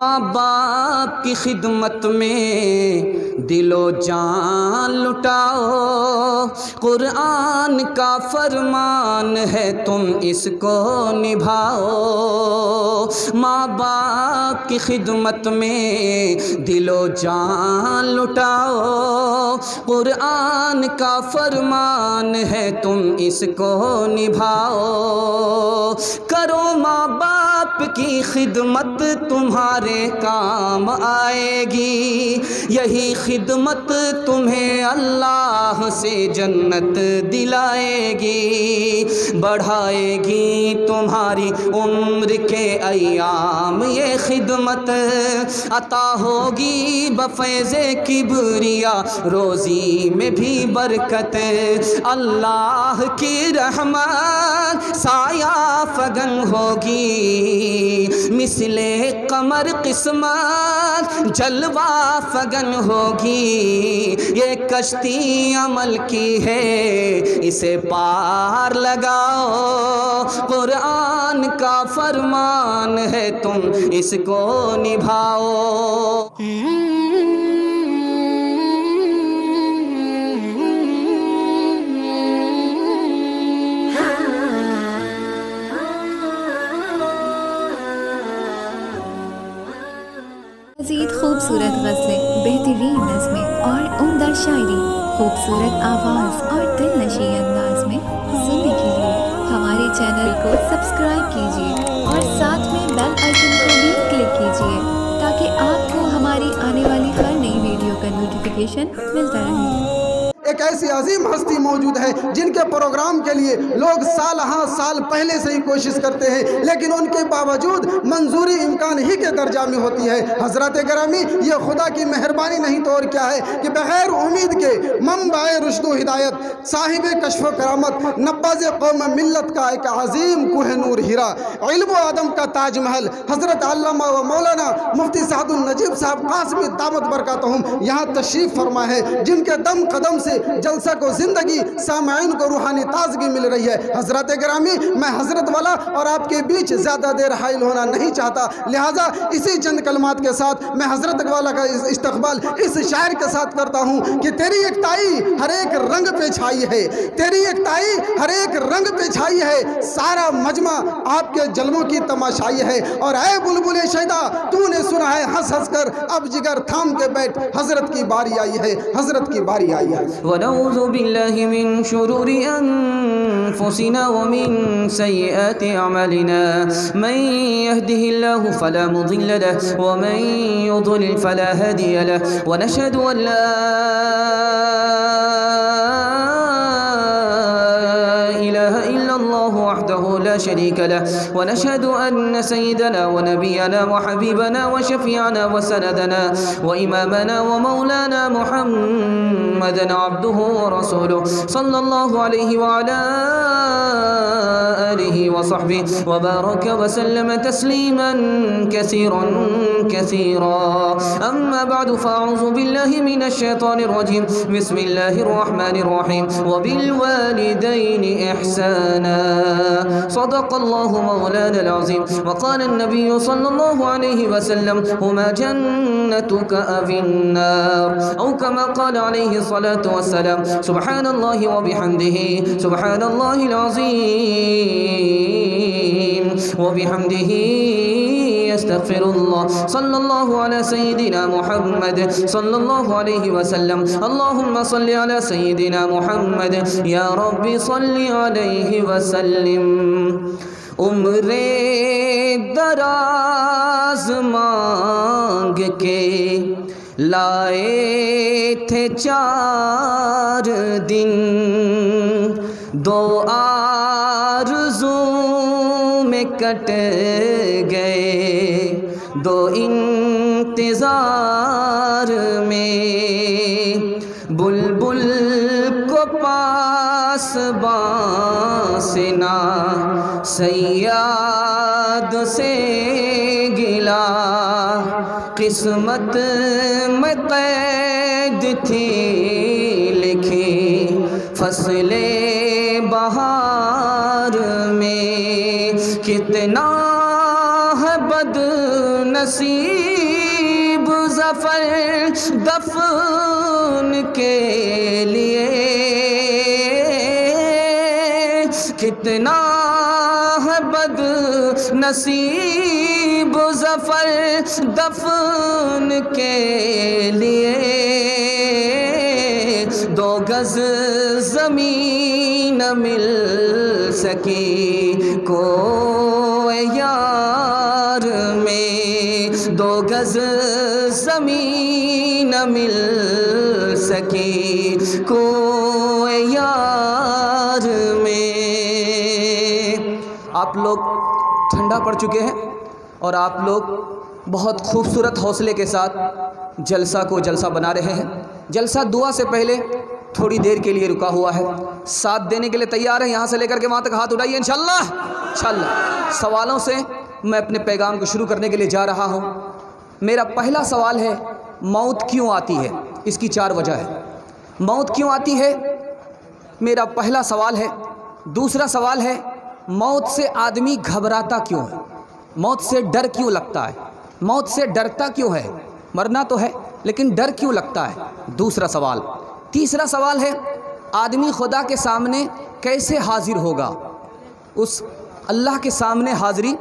माँ बाप की खिदमत में दिलो जान लुटाओ, कुरान का फरमान है तुम इसको निभाओ। माँ बाप की खिदमत में दिलो जान लुटाओ, कुरान का फरमान है तुम इसको निभाओ। करो माँ बाप की खिदमत तुम्हारे काम आएगी, यही खिदमत तुम्हें अल्लाह से जन्नत दिलाएगी, बढ़ाएगी तुम्हारी उम्र के अय्याम ये खिदमत, अता होगी बफ़ैज़े किबरिया रोज़ी में भी बरकत। अल्लाह की रहमत साया फगन होगी, मिसले कमर किस्मत जलवा फगन होगी। ये कश्ती अमल की है इसे पार लगाओ, कुरान का फरमान है तुम इसको निभाओ। मज़ीद खूबसूरत गज़लें, बेहतरीन नज़्में और उम्दा शायरी, खूबसूरत आवाज़ और दिलनशी अंदाज में सुनने के लिए हमारे चैनल को सब्सक्राइब कीजिए और साथ में बेल आइकन को भी क्लिक कीजिए ताकि आपको हमारी आने वाली हर नई वीडियो का नोटिफिकेशन मिलता रहे। एक ऐसी अजीम हस्ती मौजूद है जिनके प्रोग्राम के लिए लोग साल हाँ साल पहले से ही कोशिश करते हैं, लेकिन उनके बावजूद मंजूरी इम्कान ही के दर्जा में होती है। हजरत गिरामी, ये खुदा की मेहरबानी नहीं तो और क्या है कि बग़ैर उम्मीद के मंबाए रुश्द हिदायत, साहिब कश्फ करामत, नब्बाज़ कौम मिल्लत का एक अजीम कुह नूर हीरा, इल्म आदम का ताजमहल, हजरत अल्लामा व मौलाना मुफ्ती सादुल नजीब साहब कासिमी दामत बरकातहुम यहाँ तशरीफ़ फरमा है, जिनके दम कदम से जलसा को जिंदगी, सामाइन को रूहानी ताजगी मिल रही है। हजरत गिरामी, मैं हजरत वाला और आपके बीच ज़्यादा देर हाइल होना नहीं चाहता, लिहाजा इसी चंद कलमात के साथ मैं हजरत वाला का इस्तकबाल इस शायर के साथ करता हूँ कि तेरी एकताई हर एक रंग पे छाई है, तेरी एकताई हर एक रंग पे छाई है, सारा मजमा आपके जलवों की तमाशाई है। और ऐ बुलबुले शैदा, तूने सुना है हंस हंस कर, अब जिगर थाम के बैठ, हजरत की बारी आई है, हजरत की बारी आई है। वनऊज़ु बिल्लाहि मिन शुरूरि अनफुसिना व मिन सय्यिआति अमलिना, मन यहदिहिल्लाहु फला मुदिल्ल लहु व मन युद्लिल फला हादिय लहु, व नशहदु अन ला इलाहा इल्लल्लाहु वहदहु ला शरीका लहु, व नशहदु अन्न सय्यिदना व नबियना व हबीबना व शफीअना व सनदना व इमामना व मौलाना मुहम्मदन अब्दुहु व रसूलुहु सल्लल्लाहु अलैहि व अला आलिहि व सहबिहि व बारक व सल्लम तस्लीमन कसीरन कसीरा। अम्मा बअदु फअऊज़ु बिल्लाहि मिनश शैतानिर रजीम, बिस्मिल्लाहिर रहमानिर रहीम, व बिल वालिदैनि इहसाना, सदक़ल्लाहु मौलानल अज़ीम, व क़ाला अन्नबिय्यु सल्लल्लाहु अलैहि व सल्लम, हुमा जन्नतुका अविन्नार, औ कमा क़ाला अलैहि सलातु वस्सलाम, सुब्हानल्लाहि व बिहम्दिही, सुब्हानल्लाहिल अज़ीम व बिहम्दिही अस्तग़फिरुल्लाह, सल्लल्लाहु अला सय्यिदिना मुहम्मद सल्लल्लाहु अलैहि वसल्लम, अल्लाहुम्मा सल्लि अला सय्यिदिना मुहम्मद, या रब्बी सल्लि अलैहि वसल्लिम। उम्रे दराज मांग के लाए थे 4 दिन, 2 आरज़ू में कट गए, 2 इंतज़ार में, बुलबुल को पास बांसना सैयाद से गिला, किस्मत में कैद थी लिखी फसले बहार में, कितना है बद नसीब ज़फ़र दफन के लिए, कितना है बद नसीब ज़फ़र दफन के लिए। दो गज ज़मीन मिल सकी को यार में, दो गज ज़मीन मिल सकी को यार में। आप लोग ठंडा पड़ चुके हैं और आप लोग बहुत खूबसूरत हौसले के साथ जलसा को जलसा बना रहे हैं। जलसा दुआ से पहले थोड़ी देर के लिए रुका हुआ है। साथ देने के लिए तैयार है? यहाँ से लेकर के वहाँ तक हाथ उठाइए इंशाल्लाह। इंशाल्लाह सवालों से मैं अपने पैगाम को शुरू करने के लिए जा रहा हूँ। मेरा पहला सवाल है, मौत क्यों आती है? इसकी 4 वजह है। मौत क्यों आती है, मेरा पहला सवाल है। दूसरा सवाल है, मौत से आदमी घबराता क्यों है? मौत से डर क्यों लगता है? मौत से डरता क्यों है? मरना तो है लेकिन डर क्यों लगता है? दूसरा सवाल। तीसरा सवाल है, आदमी खुदा के सामने कैसे हाजिर होगा? उस अल्लाह के सामने हाजिरी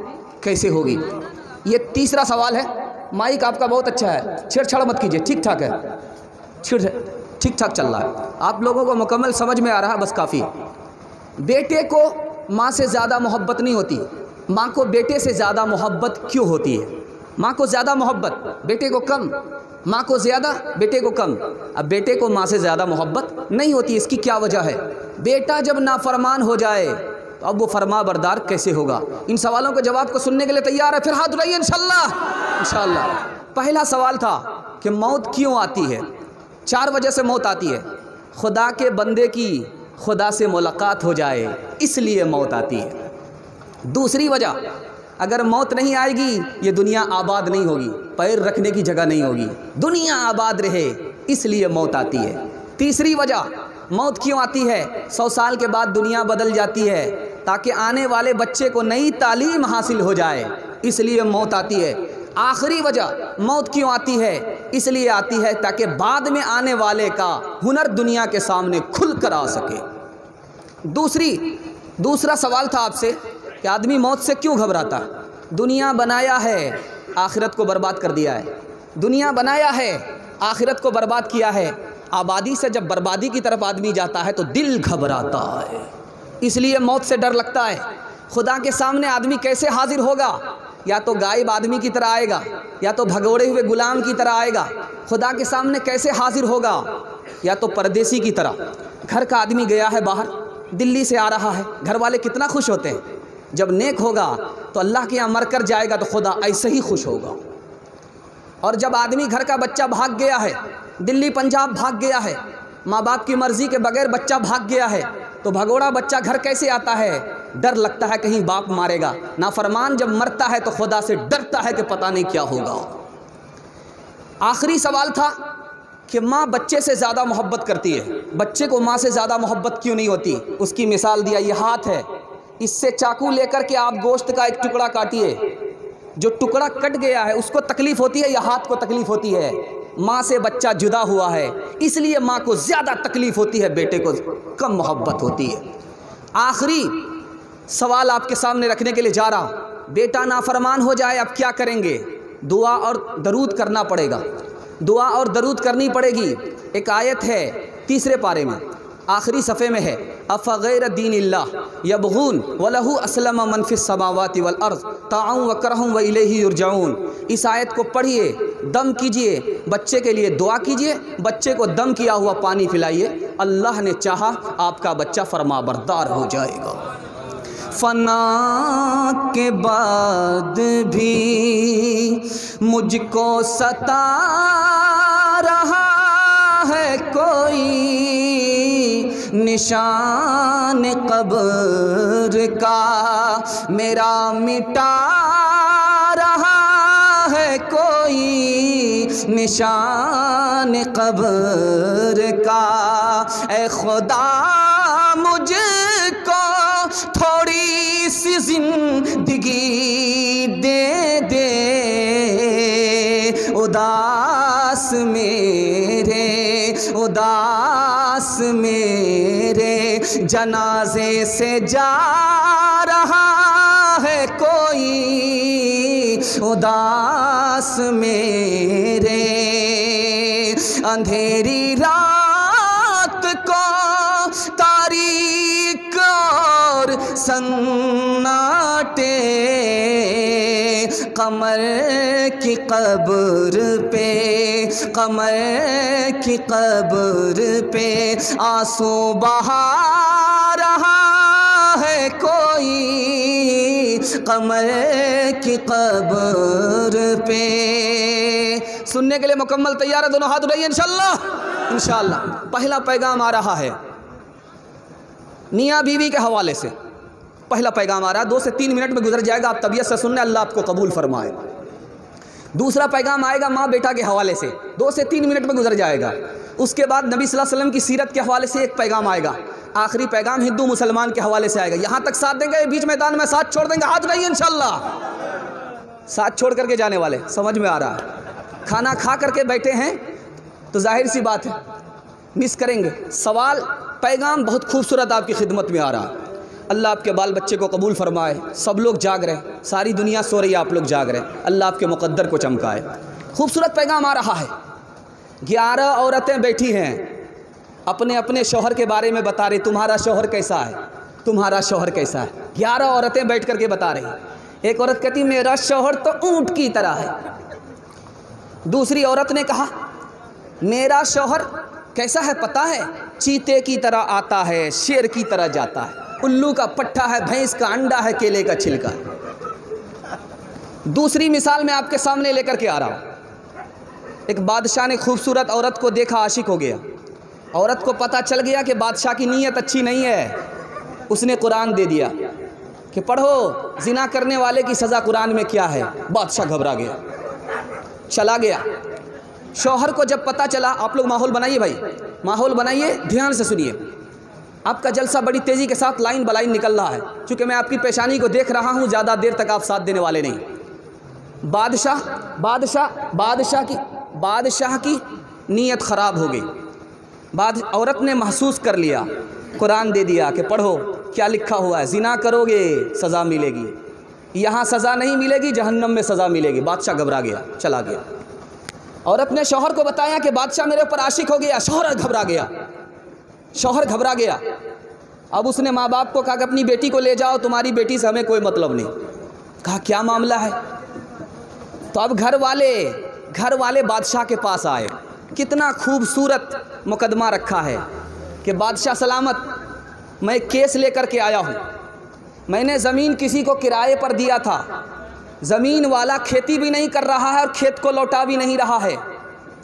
कैसे होगी? ये तीसरा सवाल है। माइक आपका बहुत अच्छा है, छेड़छाड़ मत कीजिए, ठीक ठाक है, ठीक ठाक चल रहा है। आप लोगों को मुकम्मल समझ में आ रहा है, बस काफ़ी। बेटे को माँ से ज़्यादा मोहब्बत नहीं होती। माँ को बेटे से ज़्यादा मोहब्बत क्यों होती है? माँ को ज़्यादा मोहब्बत, बेटे को कम। माँ को ज़्यादा, बेटे को कम। अब बेटे को माँ से ज़्यादा मोहब्बत नहीं होती, इसकी क्या वजह है? बेटा जब नाफरमान हो जाए तो अब वो फरमा बरदार कैसे होगा? इन सवालों के जवाब को सुनने के लिए तैयार है? फिर हाथ उठाइए इंशाल्लाह। इंशाल्लाह पहला सवाल था कि मौत क्यों आती है? 4 वजह से मौत आती है। खुदा के बंदे की खुदा से मुलाकात हो जाए इसलिए मौत आती है। दूसरी वजह, अगर मौत नहीं आएगी ये दुनिया आबाद नहीं होगी, पैर रखने की जगह नहीं होगी, दुनिया आबाद रहे इसलिए मौत आती है। तीसरी वजह, मौत क्यों आती है? 100 साल के बाद दुनिया बदल जाती है ताकि आने वाले बच्चे को नई तालीम हासिल हो जाए, इसलिए मौत आती है। आखिरी वजह मौत क्यों आती है? इसलिए आती है ताकि बाद में आने वाले का हुनर दुनिया के सामने खुल कर आ सके। दूसरा सवाल था आपसे कि आदमी मौत से क्यों घबराता? दुनिया बनाया है, आखिरत को बर्बाद कर दिया है। दुनिया बनाया है, आखिरत को बर्बाद किया है। आबादी से जब बर्बादी की तरफ आदमी जाता है तो दिल घबराता है, इसलिए मौत से डर लगता है। खुदा के सामने आदमी कैसे हाजिर होगा? या तो गायब आदमी की तरह आएगा या तो भगोड़े हुए गुलाम की तरह आएगा। खुदा के सामने कैसे हाजिर होगा? या तो परदेसी की तरह। घर का आदमी गया है बाहर, दिल्ली से आ रहा है, घर वाले कितना खुश होते हैं। जब नेक होगा तो अल्लाह के यहाँ मर कर जाएगा तो खुदा ऐसे ही खुश होगा। और जब आदमी घर का बच्चा भाग गया है, दिल्ली पंजाब भाग गया है, माँ बाप की मर्ज़ी के बगैर बच्चा भाग गया है, तो भगोड़ा बच्चा घर कैसे आता है? डर लगता है कहीं बाप मारेगा। नाफरमान जब मरता है तो खुदा से डरता है कि पता नहीं क्या होगा। आखिरी सवाल था कि माँ बच्चे से ज़्यादा मोहब्बत करती है, बच्चे को माँ से ज़्यादा मोहब्बत क्यों नहीं होती? उसकी मिसाल दिया, ये हाथ है, इससे चाकू लेकर के आप गोश्त का एक टुकड़ा काटिए, जो टुकड़ा कट गया है उसको तकलीफ़ होती है या हाथ को तकलीफ़ होती है? माँ से बच्चा जुदा हुआ है इसलिए माँ को ज़्यादा तकलीफ़ होती है, बेटे को कम मोहब्बत होती है। आखिरी सवाल आपके सामने रखने के लिए जा रहा हूँ। बेटा नाफरमान हो जाए, अब क्या करेंगे? दुआ और दरूद करना पड़ेगा, दुआ और दरूद करनी पड़ेगी। एक आयत है 3 पारे में, आखिरी सफ़े में है, अफ़ग़ैर दीनिल्लाह यबग़ून वलहु अस्लम मन फ़िस समावाति वल अर्ज़ ताअन व करहम व इलैहि युरजऊन। इस आयत को पढ़िए, दम कीजिए, बच्चे के लिए दुआ कीजिए, बच्चे को दम किया हुआ पानी पिलाइए। अल्लाह ने चाहा आपका बच्चा फरमाबरदार हो जाएगा। फना के बाद भी मुझको सता रहा है कोई, निशान कब्र का मेरा मिटा रहा है कोई, निशान कब्र का। ऐ खुदा मुझको थोड़ी सी जिंदगी दे दे, उदास मेरे, उदास मेरे जनाजे से जा रहा है कोई, उदास मेरे अंधेरी रात को तारीक और सन्नाटे, कमर की कब्र पे, कमर की कब्र पे आंसू बहा रहा है कोई, कमर की कब्र पे। सुनने के लिए मुकम्मल तैयार है? दोनों हाथ उठाइए इंशाअल्लाह। इंशाअल्लाह पहला पैगाम आ रहा है मियाँ बीवी के हवाले से। पहला पैगाम आ रहा है, 2 से 3 मिनट में गुजर जाएगा, आप तबीयत से सुनने, अल्लाह आपको कबूल फरमाए। दूसरा पैगाम आएगा माँ बेटा के हवाले से, 2 से 3 मिनट में गुजर जाएगा। उसके बाद नबी सल्लल्लाहु अलैहि वसल्लम की सीरत के हवाले से एक पैगाम आएगा। आखिरी पैगाम हिंदू मुसलमान के हवाले से आएगा। यहाँ तक साथ देंगे, बीच मैदान में साथ छोड़ देंगे? हाथ नहीं इंशाअल्लाह। साथ छोड़ करके जाने वाले, समझ में आ रहा है? खाना खा करके बैठे हैं तो जाहिर सी बात है मिस करेंगे। सवाल पैगाम बहुत खूबसूरत आपकी खिदमत में आ रहा है। अल्लाह आपके बाल बच्चे को कबूल फरमाए। सब लोग जाग रहे, सारी दुनिया सो रही है, आप लोग जाग रहे, अल्लाह आपके मुक़द्दर को चमकाए। खूबसूरत पैगाम आ रहा है। 11 औरतें बैठी हैं, अपने अपने शौहर के बारे में बता रही, तुम्हारा शौहर कैसा है, तुम्हारा शौहर कैसा है। 11 औरतें बैठ करके बता रही। एक औरत कहती मेरा शौहर तो ऊँट की तरह है। दूसरी औरत ने कहा मेरा शौहर कैसा है पता है, चीते की तरह आता है, शेर की तरह जाता है, उल्लू का पट्टा है, भैंस का अंडा है, केले का छिलका है। दूसरी मिसाल मैं आपके सामने लेकर के आ रहा हूँ। एक बादशाह ने खूबसूरत औरत को देखा, आशिक हो गया। औरत को पता चल गया कि बादशाह की नीयत अच्छी नहीं है। उसने कुरान दे दिया कि पढ़ो जिना करने वाले की सज़ा कुरान में क्या है। बादशाह घबरा गया, चला गया। शौहर को जब पता चला, आप लोग माहौल बनाइए भाई, माहौल बनाइए, ध्यान से सुनिए। आपका जलसा बड़ी तेज़ी के साथ लाइन बलाइन निकल रहा है। चूँकि मैं आपकी पेशानी को देख रहा हूँ, ज़्यादा देर तक आप साथ देने वाले नहीं। बादशाह की नीयत ख़राब हो गई। औरत ने महसूस कर लिया, कुरान दे दिया कि पढ़ो क्या लिखा हुआ है, ज़िना करोगे सज़ा मिलेगी, यहाँ सज़ा नहीं मिलेगी, जहन्नम में सज़ा मिलेगी। बादशाह घबरा गया, चला गया। औरत ने शौहर को बताया कि बादशाह मेरे ऊपर आशिक हो गया। शौहर घबरा गया, शौहर घबरा गया। अब उसने माँ बाप को कहा कि अपनी बेटी को ले जाओ, तुम्हारी बेटी से हमें कोई मतलब नहीं। कहा क्या मामला है? तो अब घर वाले बादशाह के पास आए। कितना खूबसूरत मुकदमा रखा है कि बादशाह सलामत, मैं केस लेकर के आया हूँ। मैंने ज़मीन किसी को किराए पर दिया था, ज़मीन वाला खेती भी नहीं कर रहा है और खेत को लौटा भी नहीं रहा है।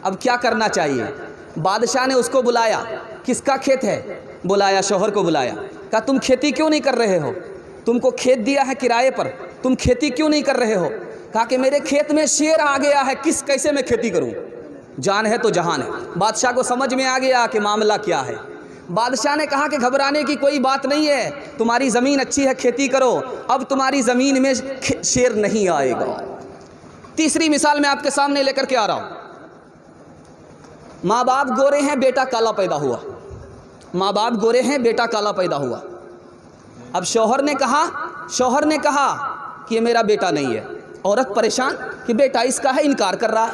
अब क्या करना चाहिए? बादशाह ने उसको बुलाया। किसका खेत है? बुलाया, शौहर को बुलाया। कहा तुम खेती क्यों नहीं कर रहे हो? तुमको खेत दिया है किराए पर, तुम खेती क्यों नहीं कर रहे हो? कहा कि मेरे खेत में शेर आ गया है, कैसे मैं खेती करूं? जान है तो जहान है। बादशाह को समझ में आ गया कि मामला क्या है। बादशाह ने कहा कि घबराने की कोई बात नहीं है, तुम्हारी ज़मीन अच्छी है, खेती करो, अब तुम्हारी ज़मीन में शेर नहीं आएगा। तीसरी मिसाल मैं आपके सामने लेकर के आ रहा हूँ। माँ बाप गोरे हैं, बेटा काला पैदा हुआ। माँ बाप गोरे हैं, बेटा काला पैदा हुआ। अब शौहर ने कहा कि ये मेरा बेटा नहीं है। औरत परेशान कि बेटा इसका है, इनकार कर रहा है।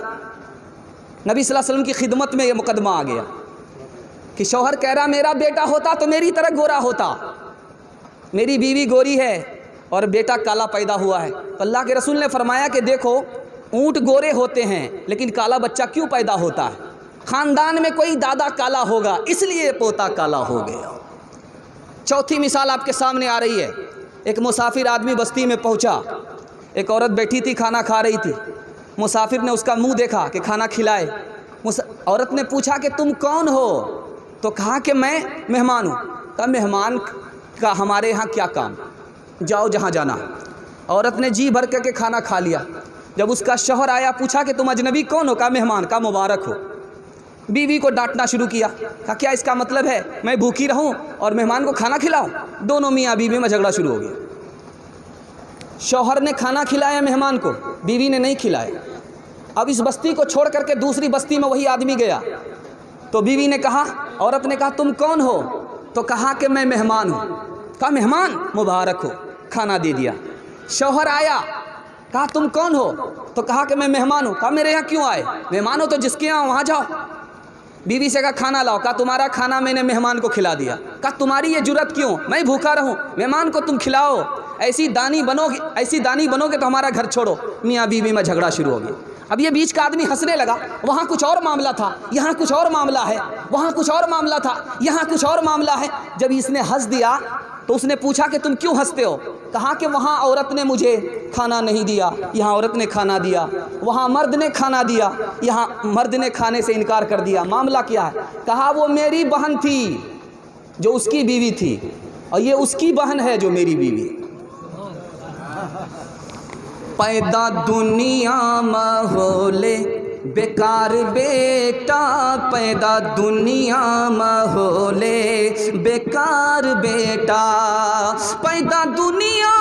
नबी सल्लल्लाहु अलैहि वसल्लम की खिदमत में ये मुकदमा आ गया कि शौहर कह रहा मेरा बेटा होता तो मेरी तरह गोरा होता, मेरी बीवी गोरी है और बेटा काला पैदा हुआ है। तो अल्लाह के रसूल ने फरमाया कि देखो ऊँट गोरे होते हैं लेकिन काला बच्चा क्यों पैदा होता है? ख़ानदान में कोई दादा काला होगा, इसलिए पोता काला हो गया। चौथी मिसाल आपके सामने आ रही है। एक मुसाफिर आदमी बस्ती में पहुंचा। एक औरत बैठी थी, खाना खा रही थी। मुसाफिर ने उसका मुंह देखा कि खाना खिलाए। औरत ने पूछा कि तुम कौन हो? तो कहा कि मैं मेहमान हूँ। कहा मेहमान का हमारे यहाँ क्या काम, जाओ जहाँ जाना। औरत ने जी भर करके खाना खा लिया। जब उसका शौहर आया, पूछा कि तुम अजनबी कौन हो? कहा मेहमान। का मुबारक हो। बीवी को डांटना शुरू किया। कहा क्या इसका मतलब है मैं भूखी रहूं और मेहमान को खाना खिलाऊं? दोनों मियाँ बीवी में झगड़ा शुरू हो गया। शौहर ने खाना खिलाया मेहमान को, बीवी ने नहीं खिलाया। अब इस बस्ती को छोड़ करके दूसरी बस्ती में वही आदमी गया तो बीवी ने कहा, औरत ने कहा तुम कौन हो? तो कहा कि मैं मेहमान हूँ। कहा मेहमान, मुबारक हो, खाना दे दिया। शौहर आया, कहा तुम कौन हो? तो कहा कि मैं मेहमान हूँ। कहा मेरे यहाँ क्यों आए? मेहमान हो तो जिसके यहाँ वहाँ जाओ। बीवी से कहा खाना लाओ। कहा तुम्हारा खाना मैंने मेहमान को खिला दिया। कहा तुम्हारी ये जुर्रत क्यों? मैं भूखा रहूं, मेहमान को तुम खिलाओ। ऐसी दानी बनोगे तो हमारा घर छोड़ो। मियाँ बीवी में झगड़ा शुरू हो गया। अब ये बीच का आदमी हंसने लगा। वहाँ कुछ और मामला था, यहाँ कुछ और मामला है, वहाँ कुछ और मामला था, यहाँ कुछ और मामला है। जब इसने हंस दिया तो उसने पूछा कि तुम क्यों हंसते हो? कहा कि वहाँ औरत ने मुझे खाना नहीं दिया, यहाँ औरत ने खाना दिया। वहाँ मर्द ने खाना दिया, यहाँ मर्द ने खाने से इनकार कर दिया। मामला क्या है? कहा वो मेरी बहन थी जो उसकी बीवी थी, और ये उसकी बहन है जो मेरी बीवी। पैदा दुनिया में होले बेकार बेटा, पैदा दुनिया में होले बेकार बेटा, पैदा दुनिया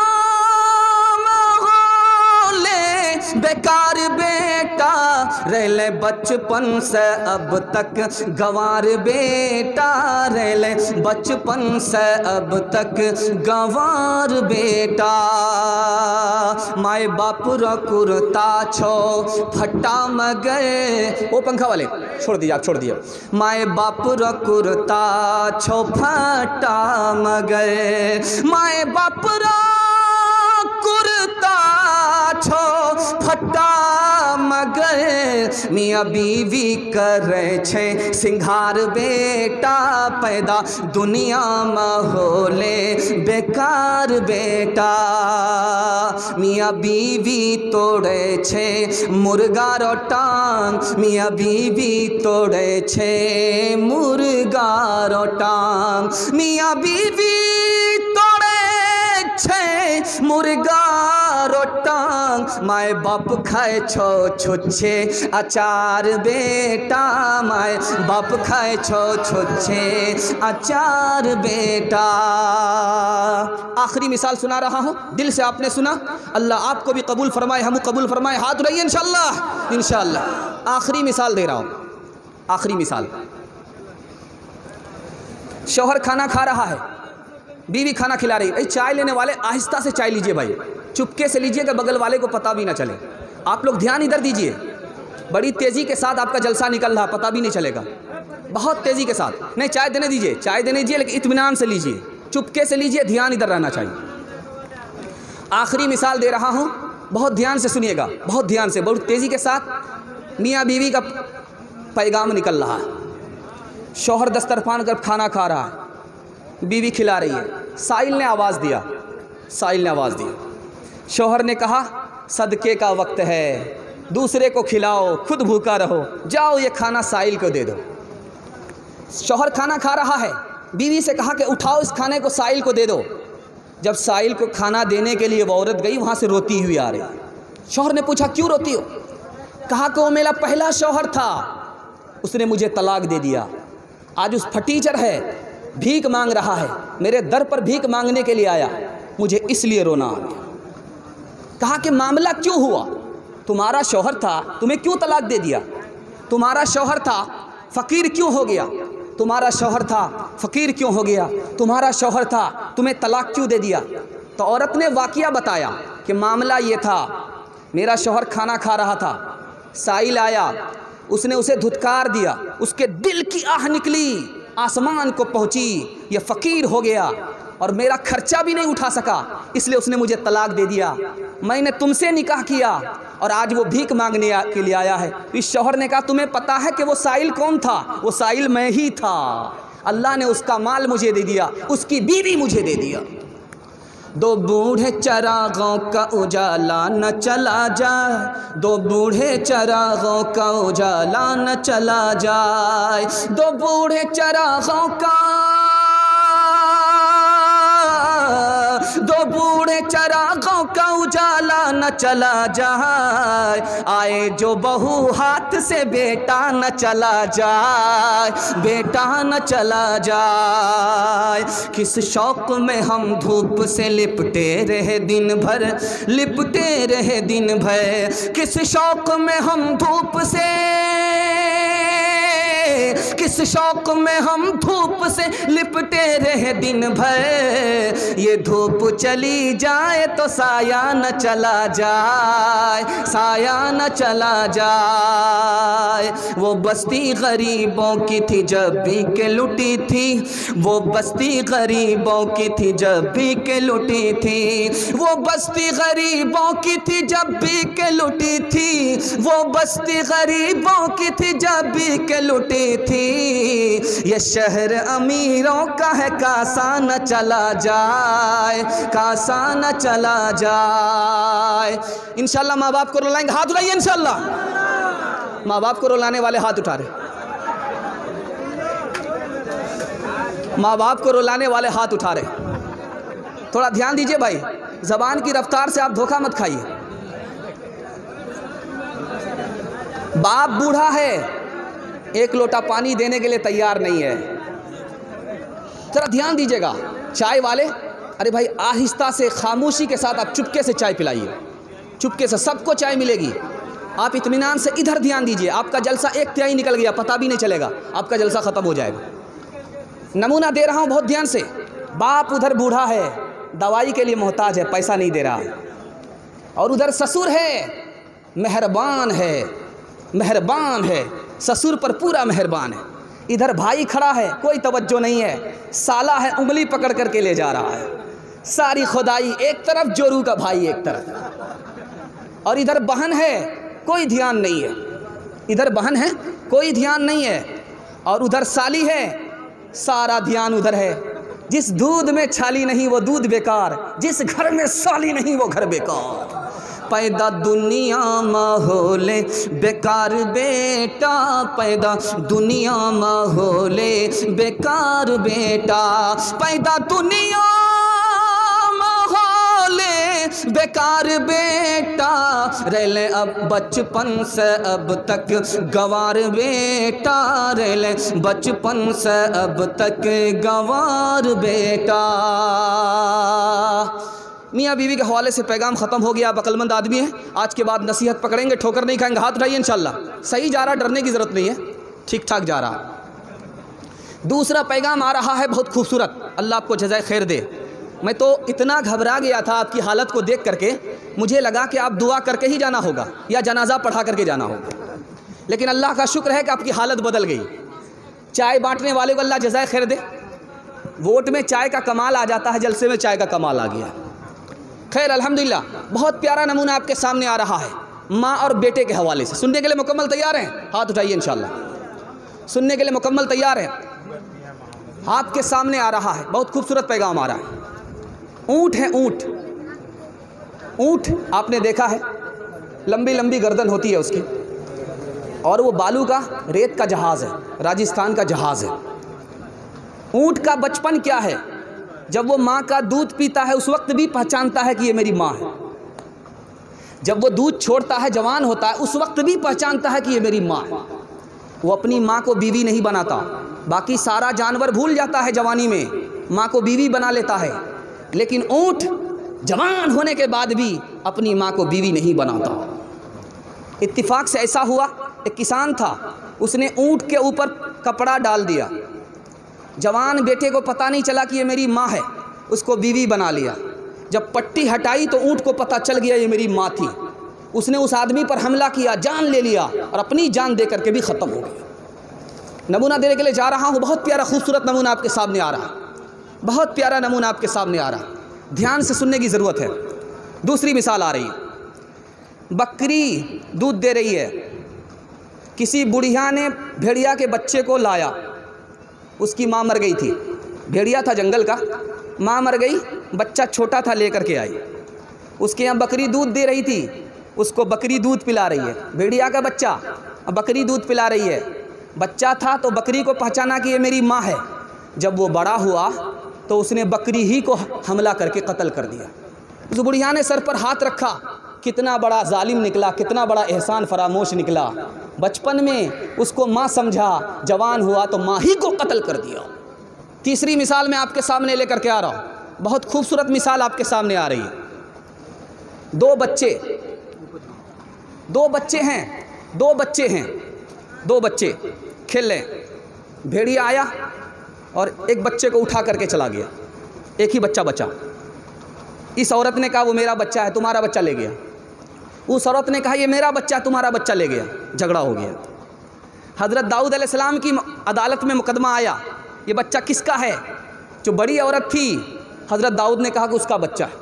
में होले बेकार बेटा, रहले बचपन से अब तक गंवार बेटा, रहले बचपन से अब तक गंवार बेटा। माए बाप रो कुर्ता छो फटा मगे, वो पंखा वाले छोड़ दिया, आप छोड़ दिया। माए बाप रो कुर्ता छो फटा मगे, माए बाप रो कुर्ता छो फटा मगे, मियाँ बीवी करे छे सिंगार बेटा, पैदा दुनिया में होले बेकार बेटा। मियाँ बीवी तोड़े छे मुर्गा रो टांग, मियाँ बीवी तोड़े छे मुर्गा रो टांग, मियाँ बीवी तोड़े छे मुर्गा रो टांग, माए बाप खाए छो छुच्छे अचार बेटा, माए बाप खाए छो छुच्छे अचार बेटा। आखिरी मिसाल सुना रहा हूँ, दिल से आपने सुना, अल्लाह आपको भी कबूल फरमाए, हम कबूल फरमाए। हाथ उठाइए इंशाअल्लाह, इंशाअल्लाह। आखिरी मिसाल दे रहा हूँ, आखिरी मिसाल। शौहर खाना खा रहा है, बीवी खाना खिला रही है। भाई चाय लेने वाले आहिस्ता से चाय लीजिए भाई, चुपके से लीजिए कि बगल वाले को पता भी ना चले। आप लोग ध्यान इधर दीजिए, बड़ी तेज़ी के साथ आपका जलसा निकल रहा, पता भी नहीं चलेगा, बहुत तेज़ी के साथ। नहीं, चाय देने दीजिए, चाय देने दीजिए, लेकिन इत्मीनान से लीजिए, चुपके से लीजिए, ध्यान इधर रहना चाहिए। आखिरी मिसाल दे रहा हूँ, बहुत ध्यान से सुनिएगा, बहुत ध्यान से, बहुत तेज़ी के साथ। मियाँ बीवी का पैगाम निकल रहा है। शौहर दस्तरखान कर खाना खा रहा है, बीवी खिला रही है। साइल ने आवाज़ दिया, साइल ने आवाज़ दी। शौहर ने कहा सदके का वक्त है, दूसरे को खिलाओ, खुद भूखा रहो, जाओ ये खाना साइल को दे दो। शौहर खाना खा रहा है, बीवी से कहा कि उठाओ इस खाने को साइल को दे दो। जब साइल को खाना देने के लिए वो औरत गई, वहाँ से रोती हुई आ रही। शौहर ने पूछा क्यों रोती हो? कहा कि वो मेरा पहला शौहर था, उसने मुझे तलाक दे दिया, आज उस फटीचर है, भीख मांग रहा है, मेरे दर पर भीख मांगने के लिए आया, मुझे इसलिए रोना आ गया। कहा कि मामला क्यों हुआ? तुम्हारा शौहर था, तुम्हें क्यों तलाक दे दिया? तुम्हारा शौहर था, फ़कीर क्यों हो गया? तुम्हारा शौहर था, फ़कीर क्यों हो गया? तुम्हारा शौहर था, तुम्हें तलाक क्यों दे दिया? तो औरत ने वाक़या बताया कि मामला ये था, मेरा शौहर खाना खा रहा था, साइल आया, उसने उसे धुतकार दिया, उसके दिल की आह निकली, आसमान को पहुंची, ये फ़कीर हो गया और मेरा खर्चा भी नहीं उठा सका, इसलिए उसने मुझे तलाक दे दिया। मैंने तुमसे निकाह किया और आज वो भीख मांगने के लिए आया है। इस शौहर ने कहा तुम्हें पता है कि वो साइल कौन था? वो साइल मैं ही था, अल्लाह ने उसका माल मुझे दे दिया, उसकी बीवी मुझे दे दिया। दो बूढ़े चरागों का उजाला न चला जाए, दो बूढ़े चरागों का उजाला न चला जाए, दो बूढ़े चरागों का, दो बूढ़े चरागों का उजाला न न चला जाए, आए जो बहू हाथ से बेटा न चला जाए, बेटा न चला जाए। किस शौक में हम धूप से लिपटे रहे दिन भर, लिपटे रहे दिन भर, किस शौक में हम धूप से, किस शौक में हम धूप से लिपटे रहे दिन भर। ये धूप चली जाए तो साया न चला जाए, साया न चला जाए। वो बस्ती गरीबों की थी जब भी के लुटी थी, वो बस्ती गरीबों की थी जब भी के लुटी थी, वो बस्ती गरीबों की थी जब भी के लुटी थी, वो बस्ती गरीबों की थी जब भी के लुटी थी। ये शहर अमीरों का है, कासा न चला जाए, कासा न चला जाए। इंशाल्लाह माँ बाप को रुलाएंगे, हाथ उठाइए इंशाल्लाह। माँ बाप को रुलाने वाले हाथ उठा रहे, माँ बाप को रुलाने वाले हाथ उठा रहे। थोड़ा ध्यान दीजिए भाई, ज़बान की रफ्तार से आप धोखा मत खाइए। बाप बूढ़ा है, एक लोटा पानी देने के लिए तैयार नहीं है। जरा ध्यान दीजिएगा। चाय वाले, अरे भाई आहिस्ता से खामोशी के साथ आप चुपके से चाय पिलाइए, चुपके से, सबको चाय मिलेगी। आप इत्मीनान से इधर ध्यान दीजिए, आपका जलसा एक तिहाई निकल गया, पता भी नहीं चलेगा, आपका जलसा ख़त्म हो जाएगा। नमूना दे रहा हूँ बहुत ध्यान से। बाप उधर बूढ़ा है, दवाई के लिए मोहताज है, पैसा नहीं दे रहा है। और उधर ससुर है, मेहरबान है, मेहरबान है, ससुर पर पूरा मेहरबान है। इधर भाई खड़ा है, कोई तवज्जो नहीं है, साला है उंगली पकड़ करके ले जा रहा है। सारी खुदाई एक तरफ, जोरू का भाई एक तरफ। और इधर बहन है, कोई ध्यान नहीं है, इधर बहन है, कोई ध्यान नहीं है। और उधर साली है, सारा ध्यान उधर है। जिस दूध में छाली नहीं वो दूध बेकार, जिस घर में साली नहीं वो घर बेकार। पैदा दुनिया माहौले बेकार बेटा, पैदा दुनिया माहौले बेकार बेटा, पैदा दुनिया माहौले बेकार बेटा। रेले अब बचपन से अब तक गवार बेटा, रेले बचपन से अब तक गवार बेटा। मियाँ बीवी के हवाले से पैगाम ख़त्म हो गया। आप अक्लमंद आदमी हैं, आज के बाद नसीहत पकड़ेंगे, ठोकर नहीं खाएंगे। हाथ उठाइए इंशाल्लाह। सही जा रहा, डरने की ज़रूरत नहीं है, ठीक ठाक जा रहा। दूसरा पैगाम आ रहा है बहुत खूबसूरत, अल्लाह आपको जज़ाए खैर दे। मैं तो इतना घबरा गया था आपकी हालत को देख करके, मुझे लगा कि आप दुआ करके ही जाना होगा या जनाजा पढ़ा करके जाना होगा। लेकिन अल्लाह का शुक्र है कि आपकी हालत बदल गई। चाय बांटने वाले को अल्लाह जज़ाए खैर दे। वोट में चाय का कमाल आ जाता है, जलसे में चाय का कमाल आ गया। खैर अल्हम्दुलिल्लाह, बहुत प्यारा नमूना आपके सामने आ रहा है माँ और बेटे के हवाले से। सुनने के लिए मुकम्मल तैयार हैं? हाथ उठाइए इंशाल्लाह। सुनने के लिए मुकम्मल तैयार हैं? आपके सामने आ रहा है, बहुत खूबसूरत पैगाम आ रहा है। ऊँट है, ऊँट, ऊँट आपने देखा है, लंबी लंबी गर्दन होती है उसकी, और वो बालू का, रेत का जहाज़ है, राजस्थान का जहाज़ है। ऊँट का बचपन क्या है? जब वो माँ का दूध पीता है उस वक्त भी पहचानता है कि ये मेरी माँ है। जब वो दूध छोड़ता है, जवान होता है, उस वक्त भी पहचानता है कि ये मेरी माँ है। वो अपनी माँ को बीवी नहीं बनाता, बाकी सारा जानवर भूल जाता है जवानी में, माँ को बीवी बना लेता है। लेकिन ऊँट जवान होने के बाद भी अपनी माँ को बीवी नहीं बनाता। इत्तिफाक से ऐसा हुआ, एक किसान था, उसने ऊँट के ऊपर कपड़ा डाल दिया। जवान बेटे को पता नहीं चला कि ये मेरी माँ है, उसको बीवी बना लिया। जब पट्टी हटाई तो ऊँट को पता चल गया ये मेरी माँ थी। उसने उस आदमी पर हमला किया, जान ले लिया, और अपनी जान दे करके भी ख़त्म हो गया। नमूना देने के लिए जा रहा हूँ, बहुत प्यारा खूबसूरत नमूना आपके सामने आ रहा है, बहुत प्यारा नमूना आपके सामने आ रहा है, ध्यान से सुनने की ज़रूरत है। दूसरी मिसाल आ रही है। बकरी दूध दे रही है, किसी बुढ़िया ने भेड़िया के बच्चे को लाया, उसकी माँ मर गई थी, भेड़िया था जंगल का, माँ मर गई, बच्चा छोटा था लेकर के आई। उसके यहाँ बकरी दूध दे रही थी, उसको बकरी दूध पिला रही है, भेड़िया का बच्चा, बकरी दूध पिला रही है। बच्चा था तो बकरी को पहचाना कि ये मेरी माँ है। जब वो बड़ा हुआ तो उसने बकरी ही को हमला करके कत्ल कर दिया। उस बुढ़िया ने सर पर हाथ रखा कितना बड़ा जालिम निकला, कितना बड़ा एहसान फरामोश निकला। बचपन में उसको माँ समझा, जवान हुआ तो माँ ही को कत्ल कर दिया। तीसरी मिसाल मैं आपके सामने लेकर के आ रहा हूँ, बहुत खूबसूरत मिसाल आपके सामने आ रही है। दो बच्चे खेल रहे, भेड़िया आया और एक बच्चे को उठा करके चला गया, एक ही बच्चा बचा। इस औरत ने कहा वो मेरा बच्चा है, तुम्हारा बच्चा ले गया। उस औरत ने कहा ये मेरा बच्चा, तुम्हारा बच्चा ले गया। झगड़ा हो गया। हज़रत दाऊद अलैहिस्सलाम की अदालत में मुकदमा आया, ये बच्चा किसका है? जो बड़ी औरत थी हज़रत दाऊद ने कहा कि उसका बच्चा है।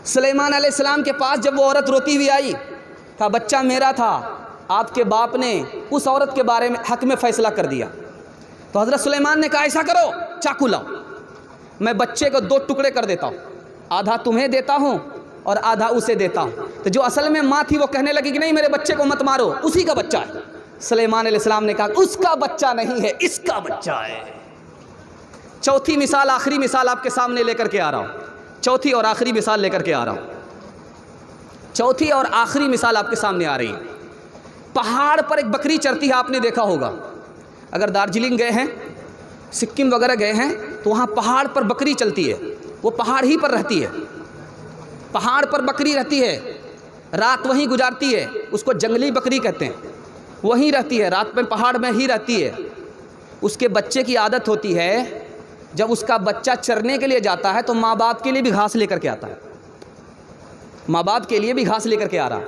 सुलेमान अलैहिस्सलाम के पास जब वो औरत रोती हुई आई, कहा बच्चा मेरा था, आपके बाप ने उस औरत के बारे में हक में फ़ैसला कर दिया। तो हज़रत सुलेमान ने कहा ऐसा करो, चाकू लाओ, मैं बच्चे को 2 टुकड़े कर देता हूँ, आधा तुम्हें देता हूँ और आधा उसे देता हूँ। तो जो असल में माँ थी वो कहने लगी कि नहीं मेरे बच्चे को मत मारो, उसी का बच्चा है। सुलेमान अलैहिस्सलाम ने कहा उसका बच्चा नहीं है, इसका बच्चा है। चौथी मिसाल, आखिरी मिसाल आपके सामने लेकर के आ रहा हूँ। चौथी और आखिरी मिसाल लेकर के आ रहा हूँ। चौथी और आखिरी मिसाल आपके सामने आ रही है। पहाड़ पर एक बकरी चरती है, आपने देखा होगा। अगर दार्जिलिंग गए हैं, सिक्किम वगैरह गए हैं तो वहाँ पहाड़ पर बकरी चलती है, वो पहाड़ ही पर रहती है। पहाड़ पर बकरी रहती है, रात वहीं गुजारती है, उसको जंगली बकरी कहते हैं। वहीं रहती है, रात में पहाड़ में ही रहती है। उसके बच्चे की आदत होती है, जब उसका बच्चा चरने के लिए जाता है तो माँ बाप के लिए भी घास लेकर के आता है, माँ बाप के लिए भी घास लेकर के आ रहा है।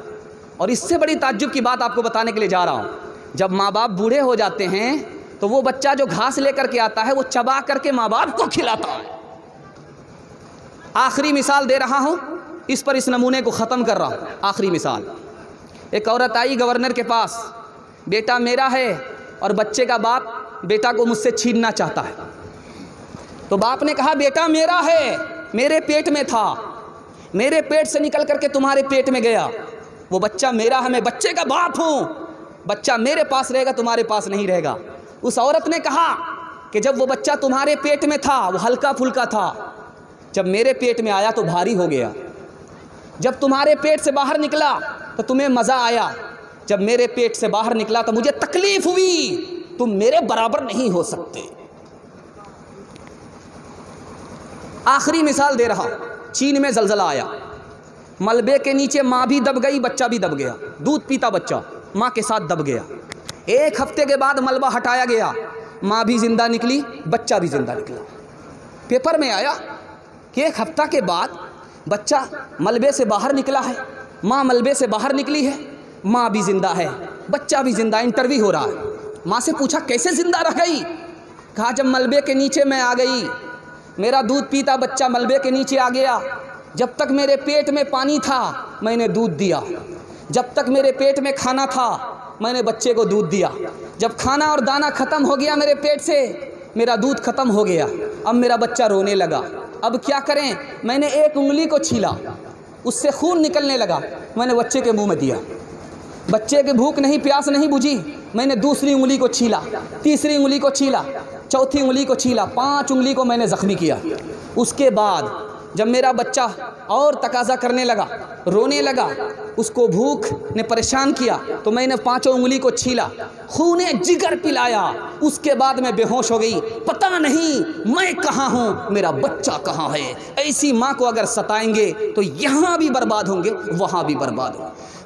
और इससे बड़ी ताज्जुब की बात आपको बताने के लिए जा रहा हूँ, जब माँ बाप बूढ़े हो जाते हैं तो वो बच्चा जो घास लेकर के आता है वो चबा करके माँ बाप को खिलाता है। आखिरी मिसाल दे रहा हूँ, इस पर इस नमूने को ख़त्म कर रहा हूँ। आखिरी मिसाल, एक औरत आई गवर्नर के पास, बेटा मेरा है और बच्चे का बाप बेटा को मुझसे छीनना चाहता है। तो बाप ने कहा बेटा मेरा है, मेरे पेट में था, मेरे पेट से निकल करके तुम्हारे पेट में गया, वो बच्चा मेरा है, मैं बच्चे का बाप हूँ, बच्चा मेरे पास रहेगा, तुम्हारे पास नहीं रहेगा। उस औरत ने कहा कि जब वो बच्चा तुम्हारे पेट में था वो हल्का फुल्का था, जब मेरे पेट में आया तो भारी हो गया। जब तुम्हारे पेट से बाहर निकला तो तुम्हें मज़ा आया, जब मेरे पेट से बाहर निकला तो मुझे तकलीफ़ हुई, तुम मेरे बराबर नहीं हो सकते। आखिरी मिसाल दे रहा, चीन में ज़लज़ला आया, मलबे के नीचे माँ भी दब गई, बच्चा भी दब गया। दूध पीता बच्चा माँ के साथ दब गया। 1 हफ्ते के बाद मलबा हटाया गया, माँ भी ज़िंदा निकली, बच्चा भी ज़िंदा निकला। पेपर में आया कि 1 हफ्ता के बाद बच्चा मलबे से बाहर निकला है, माँ मलबे से बाहर निकली है, माँ भी ज़िंदा है, बच्चा भी ज़िंदा। इंटरव्यू हो रहा है, माँ से पूछा कैसे ज़िंदा रह गई? कहा जब मलबे के नीचे मैं आ गई, मेरा दूध पीता बच्चा मलबे के नीचे आ गया, जब तक मेरे पेट में पानी था मैंने दूध दिया, जब तक मेरे पेट में खाना था मैंने बच्चे को दूध दिया, जब खाना और दाना ख़त्म हो गया मेरे पेट से, मेरा दूध ख़त्म हो गया, अब मेरा बच्चा रोने लगा। अब क्या करें? मैंने एक उंगली को छीला, उससे खून निकलने लगा, मैंने बच्चे के मुंह में दिया। बच्चे की भूख नहीं प्यास नहीं बुझी, मैंने दूसरी उंगली को छीला, तीसरी उंगली को छीला, चौथी उंगली को छीला, 5 उंगली को मैंने ज़ख्मी किया। उसके बाद जब मेरा बच्चा और तकाज़ा करने लगा, रोने लगा, उसको भूख ने परेशान किया, तो मैंने 5 उंगली को छीला, खूने जिगर पिलाया। उसके बाद मैं बेहोश हो गई, पता नहीं मैं कहाँ हूँ, मेरा बच्चा कहाँ है। ऐसी माँ को अगर सताएंगे तो यहाँ भी बर्बाद होंगे, वहाँ भी बर्बाद होंगे।